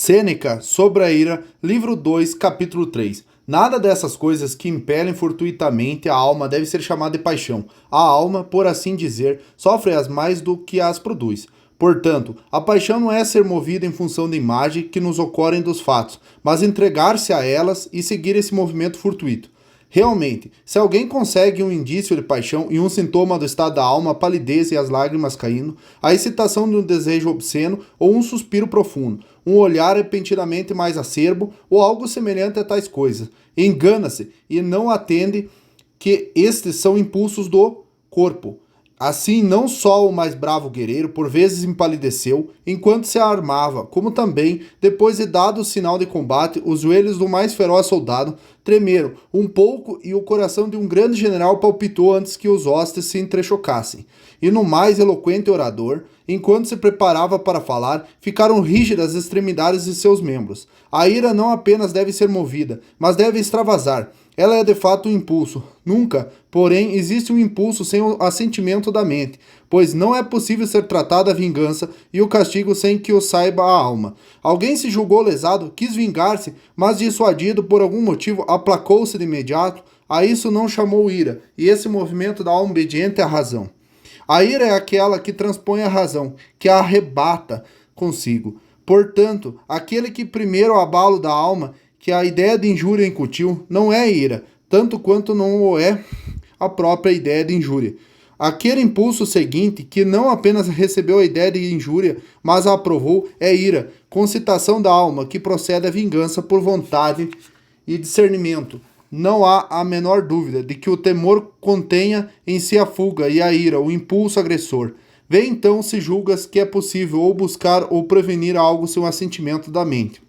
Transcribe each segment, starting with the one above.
Sêneca, sobre a ira, livro 2, capítulo 3. Nada dessas coisas que impelem fortuitamente a alma deve ser chamada de paixão. A alma, por assim dizer, sofre-as mais do que as produz. Portanto, a paixão não é ser movida em função da imagem que nos ocorrem dos fatos, mas entregar-se a elas e seguir esse movimento fortuito. Realmente, se alguém consegue um indício de paixão e um sintoma do estado da alma, a palidez e as lágrimas caindo, a excitação de um desejo obsceno ou um suspiro profundo, um olhar repentinamente mais acerbo ou algo semelhante a tais coisas, engana-se e não atende que estes são impulsos do corpo. Assim, não só o mais bravo guerreiro por vezes empalideceu enquanto se armava, como também, depois de dado o sinal de combate, os joelhos do mais feroz soldado tremeram um pouco e o coração de um grande general palpitou antes que os hostes se entrechocassem. E no mais eloquente orador, enquanto se preparava para falar, ficaram rígidas as extremidades de seus membros. A ira não apenas deve ser movida, mas deve extravasar. Ela é de fato um impulso. Nunca, porém, existe um impulso sem o assentimento da mente, pois não é possível ser tratada a vingança e o castigo sem que o saiba a alma. Alguém se julgou lesado, quis vingar-se, mas dissuadido por algum motivo, aplacou-se de imediato. A isso não chamou ira, e esse movimento da alma obediente é a razão. A ira é aquela que transpõe a razão, que a arrebata consigo. Portanto, aquele que primeiro abalo da alma, que a ideia de injúria incutiu, não é ira, tanto quanto não o é a própria ideia de injúria. Aquele impulso seguinte, que não apenas recebeu a ideia de injúria, mas a aprovou, é ira, concitação da alma, que procede à vingança por vontade e discernimento. Não há a menor dúvida de que o temor contenha em si a fuga e a ira, o impulso agressor. Vê então se julgas que é possível ou buscar ou prevenir algo sem o assentimento da mente.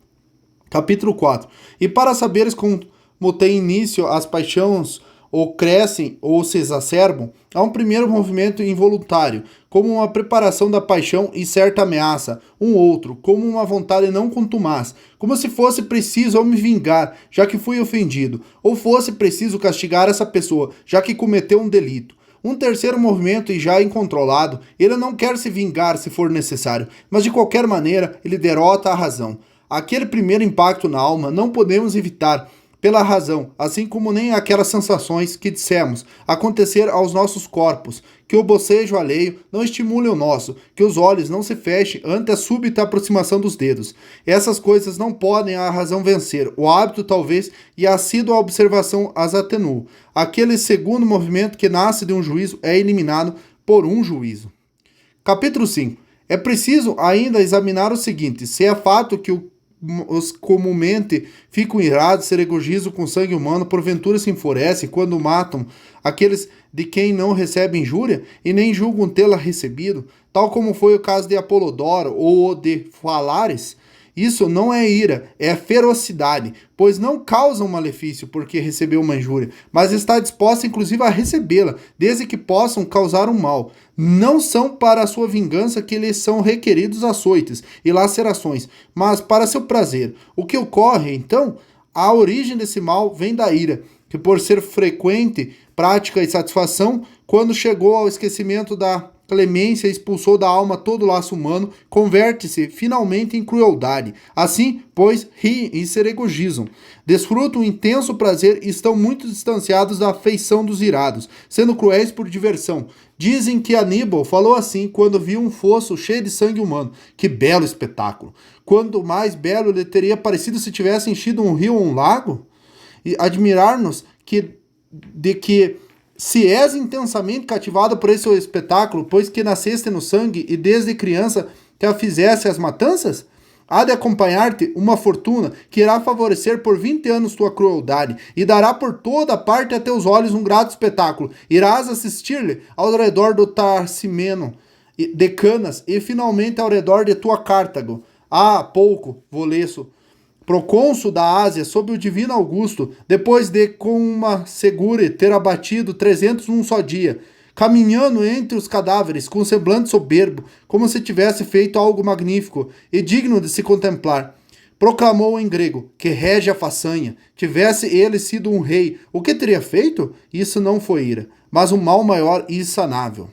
Capítulo 4. E para saberes como tem início as paixões, ou crescem ou se exacerbam, há um primeiro movimento involuntário, como uma preparação da paixão e certa ameaça, um outro, como uma vontade não contumaz, como se fosse preciso eu me vingar, já que fui ofendido, ou fosse preciso castigar essa pessoa, já que cometeu um delito. Um terceiro movimento e já incontrolado, ele não quer se vingar se for necessário, mas de qualquer maneira ele derrota a razão. Aquele primeiro impacto na alma não podemos evitar pela razão, assim como nem aquelas sensações que dissemos acontecer aos nossos corpos, que o bocejo alheio não estimule o nosso, que os olhos não se fechem ante a súbita aproximação dos dedos. Essas coisas não podem a razão vencer, o hábito talvez e a assídua observação as atenuam. Aquele segundo movimento que nasce de um juízo é eliminado por um juízo. Capítulo 5. É preciso ainda examinar o seguinte: se é fato que os comumente ficam irados, se regozijam com sangue humano, porventura se enfurecem quando matam aqueles de quem não recebem injúria e nem julgam tê-la recebido, tal como foi o caso de Apolodoro ou o de Falares. Isso não é ira, é ferocidade, pois não causa um malefício porque recebeu uma injúria, mas está disposta inclusive a recebê-la, desde que possam causar um mal. Não são para a sua vingança que lhes são requeridos açoites e lacerações, mas para seu prazer. O que ocorre, então? A origem desse mal vem da ira, que por ser frequente, prática e satisfação, quando chegou ao esquecimento da clemência expulsou da alma todo o laço humano, converte-se finalmente em crueldade. Assim, pois, riem e se regozijam. Desfrutam um intenso prazer e estão muito distanciados da afeição dos irados, sendo cruéis por diversão. Dizem que Aníbal falou assim quando viu um fosso cheio de sangue humano. Que belo espetáculo! Quanto mais belo lhe teria parecido se tivesse enchido um rio ou um lago? E admirar-nos de que se és intensamente cativado por esse espetáculo, pois que nasceste no sangue e desde criança te afizesse as matanças, há de acompanhar-te uma fortuna que irá favorecer por 20 anos tua crueldade e dará por toda parte a teus olhos um grato espetáculo. Irás assistir-lhe ao redor do Tarcimeno de Canas e finalmente ao redor de tua Cartago. Há pouco, Voleço, procônsul da Ásia, sob o divino Augusto, depois de com uma segure ter abatido 300 num só dia, caminhando entre os cadáveres com semblante soberbo, como se tivesse feito algo magnífico e digno de se contemplar. Proclamou em grego que rege a façanha, tivesse ele sido um rei, o que teria feito? Isso não foi ira, mas um mal maior e insanável.